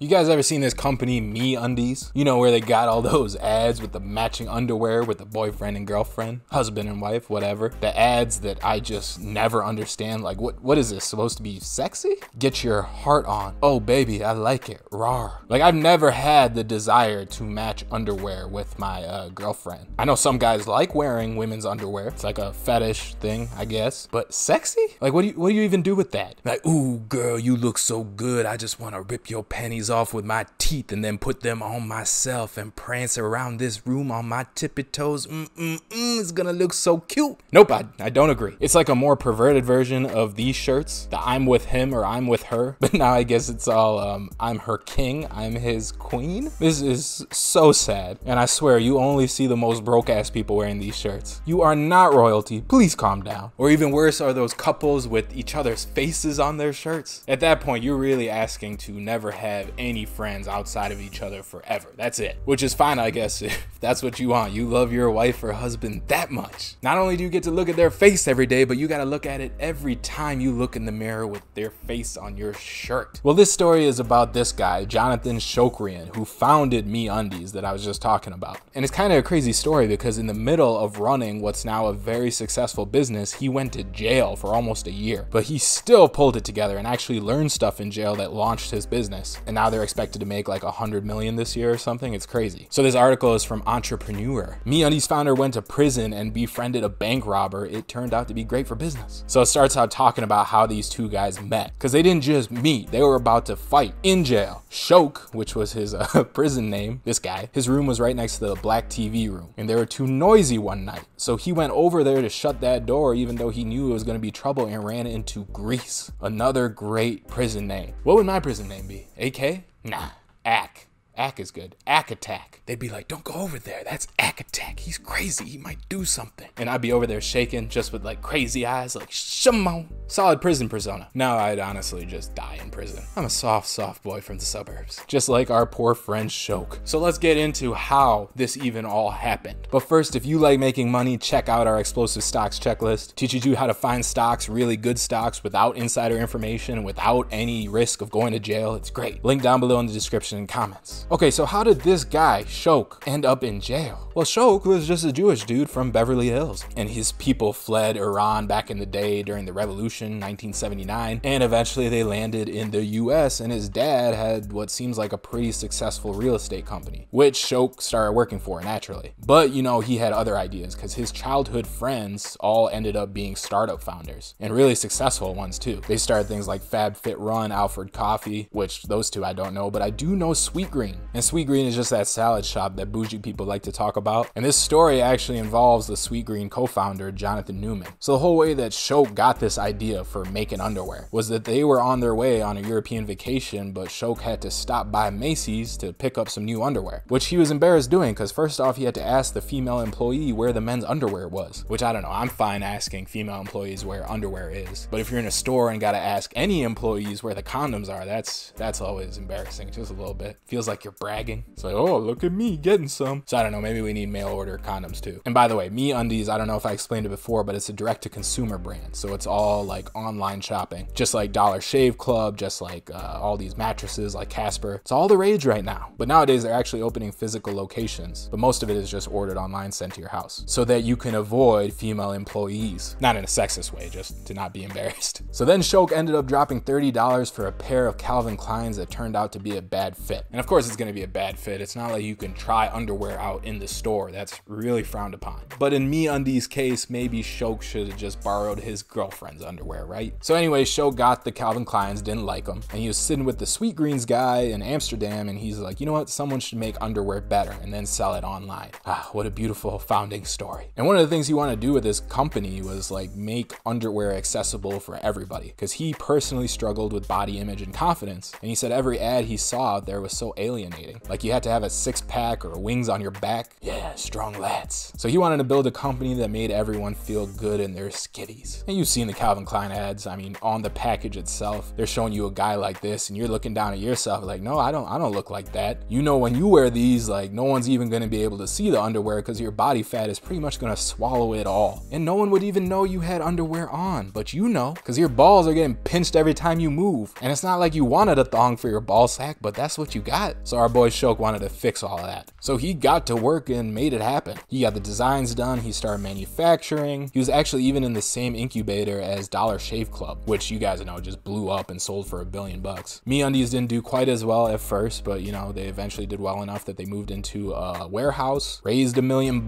You guys ever seen this company, MeUndies? You know, where they got all those ads with the matching underwear with the boyfriend and girlfriend, husband and wife, whatever. The ads that I just never understand. Like, what is this supposed to be sexy? Get your heart on. Oh, baby, I like it. Rawr. Like, I've never had the desire to match underwear with my girlfriend. I know some guys like wearing women's underwear. It's like a fetish thing, I guess. But sexy? Like, what do you even do with that? Like, ooh, girl, you look so good. I just want to rip your panties off with my teeth and then put them on myself and prance around this room on my tippy toes. It's gonna look so cute. Nope, I don't agree. It's like a more perverted version of these shirts, the I'm with him or I'm with her. But now I guess it's all I'm her king, I'm his queen. This is so sad. And I swear you only see the most broke ass people wearing these shirts. You are not royalty. Please calm down. Or even worse are those couples with each other's faces on their shirts. At that point, you're really asking to never have any friends outside of each other forever. That's it. Which is fine, I guess, if that's what you want. You love your wife or husband that much. Not only do you get to look at their face every day, but you gotta look at it every time you look in the mirror with their face on your shirt. Well, this story is about this guy, Jonathan Shokrian, who founded MeUndies that I was just talking about. And it's kind of a crazy story because in the middle of running what's now a very successful business, he went to jail for almost a year. But he still pulled it together and actually learned stuff in jail that launched his business. And now they're expected to make like 100 million this year or something. It's crazy. So this article is from Entrepreneur. MeUndies founder went to prison and befriended a bank robber. It turned out to be great for business. So it starts out talking about how these two guys met, because they didn't just meet, they were about to fight in jail. Shok, which was his prison name, this guy, his room was right next to the black TV room, and they were too noisy one night. So he went over there to shut that door even though he knew it was going to be trouble, and ran into Grease. Another great prison name. What would my prison name be? AK? Nah, AK. AK is good. AK Attack. They'd be like, don't go over there. That's AK Attack. He's crazy. He might do something. And I'd be over there shaking just with like crazy eyes, like, Shimon. Solid prison persona. Now I'd honestly just die in prison. I'm a soft boy from the suburbs. Just like our poor friend Shok. So let's get into how this even all happened. But first, if you like making money, check out our explosive stocks checklist. Teaches you how to find stocks, really good stocks, without insider information, without any risk of going to jail. It's great. Link down below in the description and comments. Okay, so how did this guy, Shok, end up in jail? Well, Shok was just a Jewish dude from Beverly Hills, and his people fled Iran back in the day during the revolution, 1979, and eventually they landed in the US, and his dad had what seems like a pretty successful real estate company, which Shok started working for naturally. But you know, he had other ideas because his childhood friends all ended up being startup founders, and really successful ones too. They started things like Fab Fit Run, Alfred Coffee, which those two I don't know, but I do know Sweet Green. And Sweet Green is just that salad shop that bougie people like to talk about. And this story actually involves the Sweet Green co-founder, Jonathan Newman. So the whole way that Shok got this idea for making underwear was that they were on their way on a European vacation, but Shok had to stop by Macy's to pick up some new underwear, which he was embarrassed doing because first off, he had to ask the female employee where the men's underwear was, which I don't know. I'm fine asking female employees where underwear is, but if you're in a store and gotta ask any employees where the condoms are, that's always embarrassing, just a little bit. Feels like you're bragging. It's like, oh, look at me getting some. So I don't know, maybe we need mail order condoms too. And by the way, MeUndies, I don't know if I explained it before, but it's a direct to consumer brand. So it's all like online shopping, just like Dollar Shave Club, just like all these mattresses like Casper. It's all the rage right now. But nowadays they're actually opening physical locations, but most of it is just ordered online, sent to your house so that you can avoid female employees. Not in a sexist way, just to not be embarrassed. So then Shok ended up dropping $30 for a pair of Calvin Kleins that turned out to be a bad fit. And of course it's going to be a bad fit. It's not like you can try underwear out in the store. That's really frowned upon. But in MeUndies' case, maybe Shok should have just borrowed his girlfriend's underwear, right? So anyway, Shok got the Calvin Kleins, didn't like them, and he was sitting with the Sweet Greens guy in Amsterdam, and he's like, you know what? Someone should make underwear better and then sell it online. Ah, what a beautiful founding story. And one of the things he wanted to do with this company was like make underwear accessible for everybody, because he personally struggled with body image and confidence, and he said every ad he saw out there was so alien alienating. Like you had to have a six-pack or wings on your back. Yeah, strong lads. So he wanted to build a company that made everyone feel good in their skivvies. And you've seen the Calvin Klein ads. I mean, on the package itself, they're showing you a guy like this and you're looking down at yourself like, no, I don't look like that. You know, when you wear these, like no one's even going to be able to see the underwear because your body fat is pretty much going to swallow it all. And no one would even know you had underwear on, but you know, because your balls are getting pinched every time you move. And it's not like you wanted a thong for your ball sack, but that's what you got. So our boy Shok wanted to fix all that. So he got to work and made it happen. He got the designs done. He started manufacturing. He was actually even in the same incubator as Dollar Shave Club, which you guys know just blew up and sold for $1 billion. MeUndies didn't do quite as well at first, but you know, they eventually did well enough that they moved into a warehouse, raised $1 million,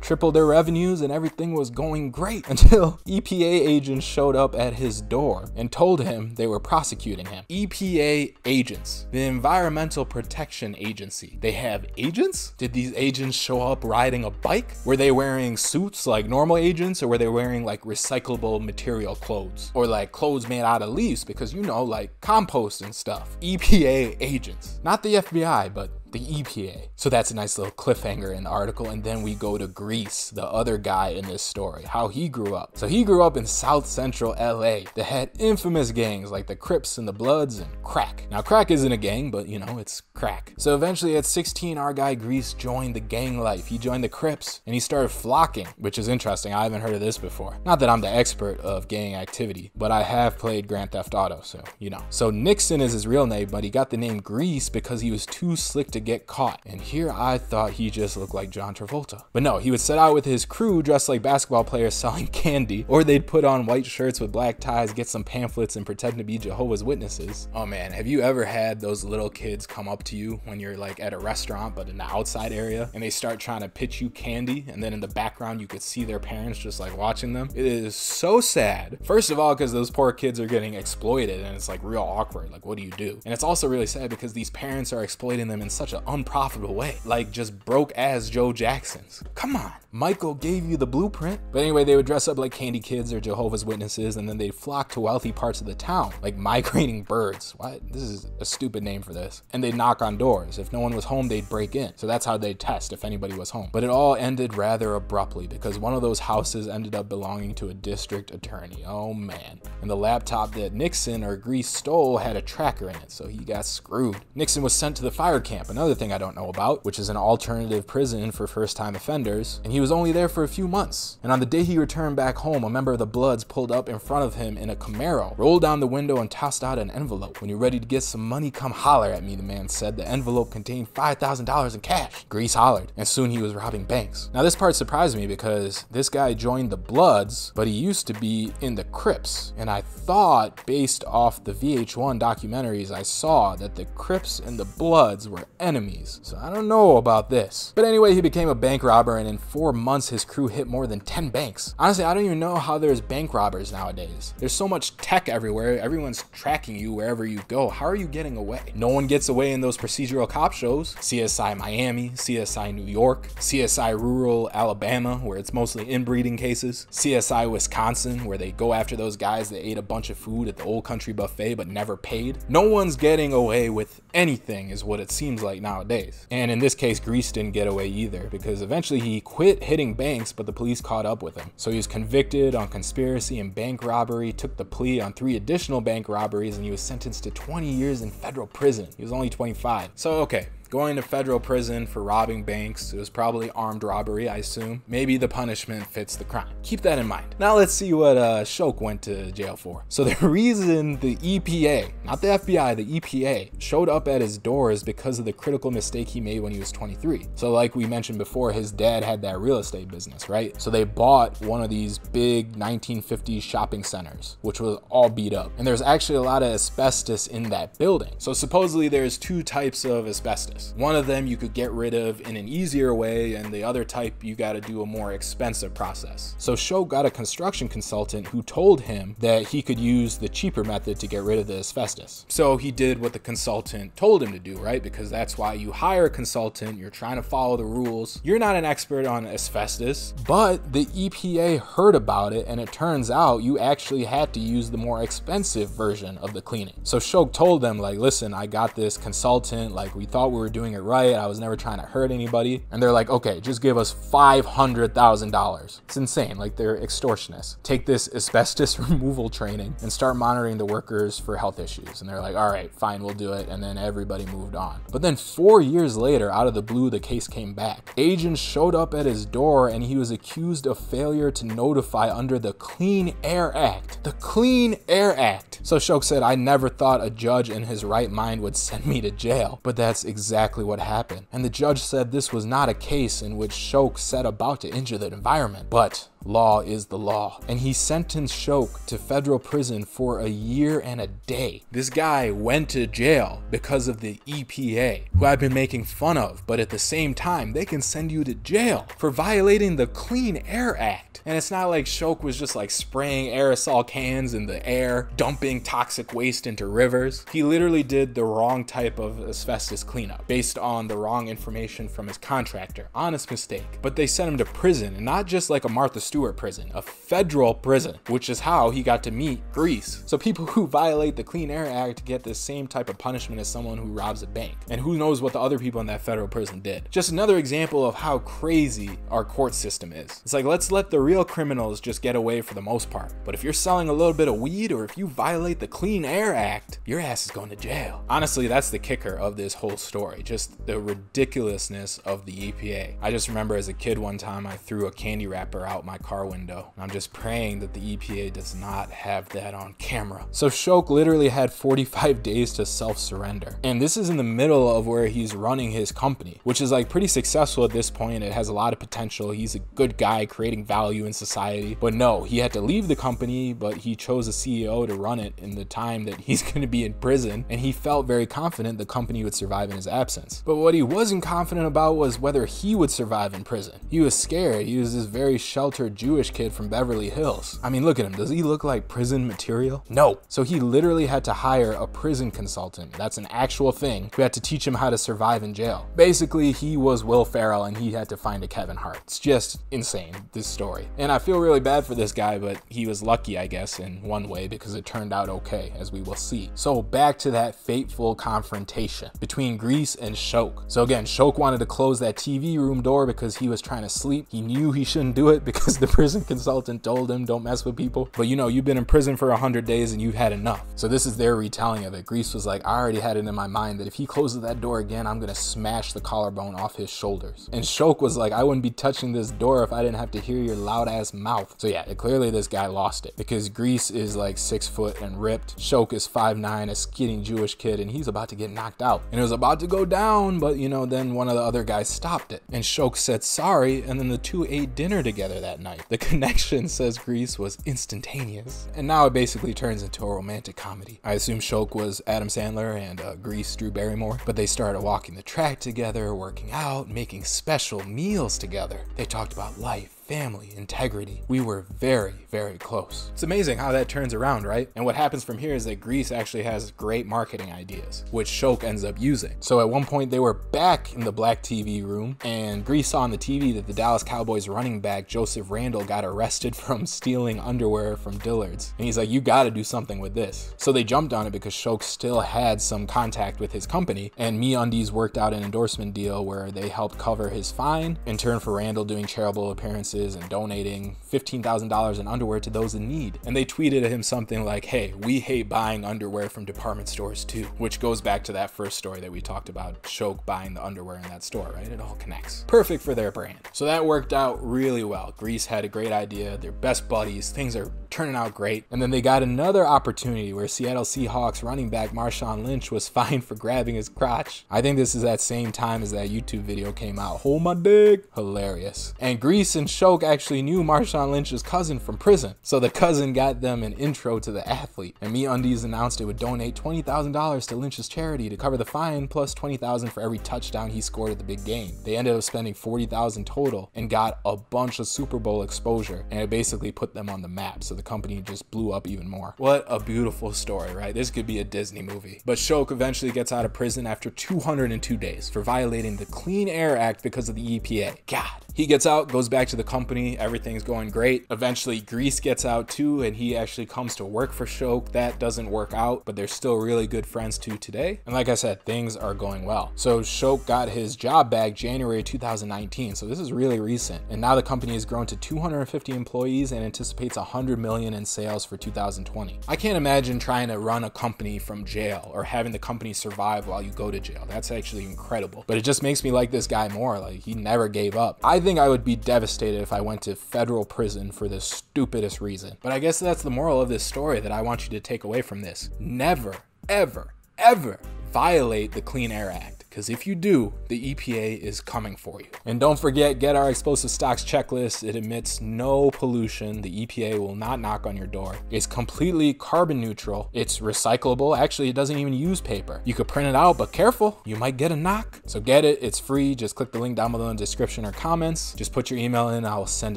tripled their revenues, and everything was going great until EPA agents showed up at his door and told him they were prosecuting him. EPA agents, the Environmental Protection Agency. They have agents? Did these agents show up riding a bike? Were they wearing suits like normal agents, or were they wearing like recyclable material clothes? Or like clothes made out of leaves, because you know, like compost and stuff. EPA agents. Not the FBI, but the EPA. So that's a nice little cliffhanger in the article. And then we go to Grease, the other guy in this story, how he grew up. So he grew up in South Central LA that had infamous gangs like the Crips and the Bloods and crack. Now crack isn't a gang, but you know, it's crack. So eventually at 16, our guy Grease joined the gang life. He joined the Crips and he started flocking, which is interesting. I haven't heard of this before. Not that I'm the expert of gang activity, but I have played Grand Theft Auto, so you know. So Nixon is his real name, but he got the name Grease because he was too slick to get caught. And here I thought he just looked like John Travolta. But no, he would set out with his crew dressed like basketball players selling candy, or they'd put on white shirts with black ties, get some pamphlets, and pretend to be Jehovah's Witnesses. Oh man, have you ever had those little kids come up to you when you're like at a restaurant but in the outside area and they start trying to pitch you candy, and then in the background you could see their parents just like watching them? It is so sad. First of all, because those poor kids are getting exploited and it's like real awkward. Like, what do you do? And it's also really sad because these parents are exploiting them in such an unprofitable way, like just broke ass Joe Jacksons. Come on, Michael gave you the blueprint. But anyway, they would dress up like candy kids or Jehovah's Witnesses, and then they'd flock to wealthy parts of the town, like migrating birds. What? This is a stupid name for this. And they'd knock on doors. If no one was home, they'd break in. So that's how they'd test if anybody was home. But it all ended rather abruptly because one of those houses ended up belonging to a district attorney. Oh man. And the laptop that Nixon or Grease stole had a tracker in it, so he got screwed. Nixon was sent to the fire camp, another thing I don't know about, which is an alternative prison for first-time offenders, and he was only there for a few months. And on the day he returned back home, a member of the Bloods pulled up in front of him in a Camaro, rolled down the window, and tossed out an envelope. "When you're ready to get some money, come holler at me," the man said. The envelope contained $5,000 in cash. Grease hollered, and soon he was robbing banks. Now this part surprised me because this guy joined the Bloods, but he used to be in the Crips, and I thought, based off the VH1 documentaries I saw, that the Crips and the Bloods were enemies. So I don't know about this. But anyway, he became a bank robber, and in 4 months his crew hit more than 10 banks. Honestly, I don't even know how there's bank robbers nowadays. There's so much tech everywhere. Everyone's tracking you wherever you go. How are you getting away? No one gets away in those procedural cop shows. CSI Miami, CSI New York, CSI Rural Alabama, where it's mostly inbreeding cases, CSI Wisconsin, where they go after those guys that ate a bunch of food at the Old Country Buffet but never paid. No one's getting away with anything is what it seems like nowadays. And in this case, Grease didn't get away either, because eventually he quit hitting banks, but the police caught up with him. So he was convicted on conspiracy and bank robbery, took the plea on 3 additional bank robberies, and he was sentenced to 20 years in federal prison. He was only 25. So okay, going to federal prison for robbing banks. It was probably armed robbery, I assume. Maybe the punishment fits the crime. Keep that in mind. Now let's see what Shok went to jail for. So the reason the EPA, not the FBI, the EPA, showed up at his door is because of the critical mistake he made when he was 23. So like we mentioned before, his dad had that real estate business, right? So they bought one of these big 1950s shopping centers, which was all beat up. And there's actually a lot of asbestos in that building. So supposedly there's 2 types of asbestos. asbestos. One of them you could get rid of in an easier way, and the other type you got to do a more expensive process. So Shok got a construction consultant who told him that he could use the cheaper method to get rid of the asbestos. So he did what the consultant told him to do, right? Because that's why you hire a consultant. You're trying to follow the rules. You're not an expert on asbestos, but the EPA heard about it, and it turns out you actually had to use the more expensive version of the cleaning. So Shok told them, like, listen, I got this consultant, like, we thought we were doing it right. I was never trying to hurt anybody. And they're like, okay, just give us $500,000. It's insane. Like, they're extortionists. Take this asbestos removal training and start monitoring the workers for health issues. And they're like, all right, fine, we'll do it. And then everybody moved on. But then 4 years later, out of the blue, the case came back. Agents showed up at his door, and he was accused of failure to notify under the Clean Air Act. The Clean Air Act. So Shok said, I never thought a judge in his right mind would send me to jail. But that's exactly what happened. And the judge said this was not a case in which Shok set about to injure the environment, but law is the law. And he sentenced Shok to federal prison for a year and a day. This guy went to jail because of the EPA, who I've been making fun of, but at the same time, they can send you to jail for violating the Clean Air Act. And it's not like Shok was just like spraying aerosol cans in the air, dumping toxic waste into rivers. He literally did the wrong type of asbestos cleanup based on the wrong information from his contractor. Honest mistake. But they sent him to prison, and not just like a Martha Stewart prison, a federal prison, which is how he got to meet Grease. So people who violate the Clean Air Act get the same type of punishment as someone who robs a bank. And who knows what the other people in that federal prison did. Just another example of how crazy our court system is. It's like, let's let the real criminals just get away for the most part. But if you're selling a little bit of weed, or if you violate the Clean Air Act, your ass is going to jail. Honestly, that's the kicker of this whole story. Just the ridiculousness of the EPA. I just remember as a kid one time, I threw a candy wrapper out my car window. I'm just praying that the EPA does not have that on camera. So Shok literally had 45 days to self-surrender. And this is in the middle of where he's running his company, which is like pretty successful at this point. It has a lot of potential. He's a good guy creating value in society. But no, he had to leave the company, but he chose a CEO to run it in the time that he's going to be in prison. And he felt very confident the company would survive in his absence. But what he wasn't confident about was whether he would survive in prison. He was scared. He was this very sheltered Jewish kid from Beverly Hills. I mean, look at him. Does he look like prison material? No. So he literally had to hire a prison consultant. That's an actual thing. Who had to teach him how to survive in jail. Basically, he was Will Ferrell and he had to find a Kevin Hart. It's just insane, this story. And I feel really bad for this guy, but he was lucky, I guess, in one way, because it turned out okay, as we will see. So back to that fateful confrontation between Grease and Shok. So again, Shok wanted to close that TV room door because he was trying to sleep. He knew he shouldn't do it because the prison consultant told him don't mess with people. But you know, you've been in prison for 100 days and you've had enough. So this is their retelling of it. Grease was like, I already had it in my mind that if he closes that door again, I'm gonna smash the collarbone off his shoulders. And Shok was like, I wouldn't be touching this door if I didn't have to hear your loud ass mouth. So yeah, clearly this guy lost it because Grease is like 6 foot and ripped. Shok is 5'9", a skinny Jewish kid, and he's about to get knocked out. And it was about to go down, but you know, then one of the other guys stopped it. And Shok said sorry, and then the two ate dinner together that night. The connection, says Grease, was instantaneous. And now it basically turns into a romantic comedy. I assume Shok was Adam Sandler and Grease Drew Barrymore, but they started walking the track together, working out, making special meals together. They talked about life, family, integrity. We were very, very close. It's amazing how that turns around, right? And what happens from here is that Grease actually has great marketing ideas, which Shok ends up using. So at one point they were back in the black TV room, and Grease saw on the TV that the Dallas Cowboys running back Joseph Randle got arrested from stealing underwear from Dillard's. And he's like, you gotta do something with this. So they jumped on it because Shok still had some contact with his company, and MeUndies worked out an endorsement deal where they helped cover his fine in turn for Randle doing charitable appearances and donating $15,000 in underwear to those in need. And they tweeted at him something like, hey, we hate buying underwear from department stores too, which goes back to that first story that we talked about, Shok buying the underwear in that store, right? It all connects. Perfect for their brand. So that worked out really well. Grease had a great idea. They're best buddies. Things are turning out great. And then they got another opportunity where Seattle Seahawks running back Marshawn Lynch was fined for grabbing his crotch. I think this is that same time as that YouTube video came out. Hold my dick. Hilarious. And Grease and Shok Shok actually knew Marshawn Lynch's cousin from prison, so the cousin got them an intro to the athlete, and MeUndies announced it would donate $20,000 to Lynch's charity to cover the fine, plus $20,000 for every touchdown he scored at the big game. They ended up spending $40,000 total and got a bunch of Super Bowl exposure, and it basically put them on the map, so the company just blew up even more. What a beautiful story, right? This could be a Disney movie. But Shok eventually gets out of prison after 202 days for violating the Clean Air Act because of the EPA. God. He gets out, goes back to the company, everything's going great. Eventually Grease gets out too, and he actually comes to work for Shok. That doesn't work out, but they're still really good friends to today. And like I said, things are going well. So Shok got his job back January 2019, so this is really recent. And now the company has grown to 250 employees and anticipates 100 million in sales for 2020. I can't imagine trying to run a company from jail or having the company survive while you go to jail. That's actually incredible. But it just makes me like this guy more. Like, he never gave up. I think I would be devastated if I went to federal prison for the stupidest reason. But I guess that's the moral of this story that I want you to take away from this. Never, ever, ever violate the Clean Air Act. Because if you do, the EPA is coming for you. And don't forget, get our explosive stocks checklist. It emits no pollution. The EPA will not knock on your door. It's completely carbon neutral. It's recyclable. Actually, it doesn't even use paper. You could print it out, but careful, you might get a knock. So get it, it's free. Just click the link down below in the description or comments. Just put your email in and I'll send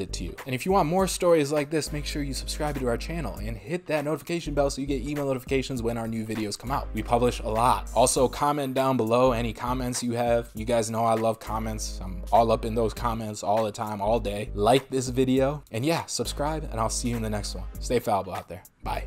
it to you. And if you want more stories like this, make sure you subscribe to our channel and hit that notification bell so you get email notifications when our new videos come out. We publish a lot. Also, comment down below any comments you have. You guys know I love comments. I'm all up in those comments all the time, all day. Like this video, and yeah, subscribe, and I'll see you in the next one. Stay fallible out there. Bye.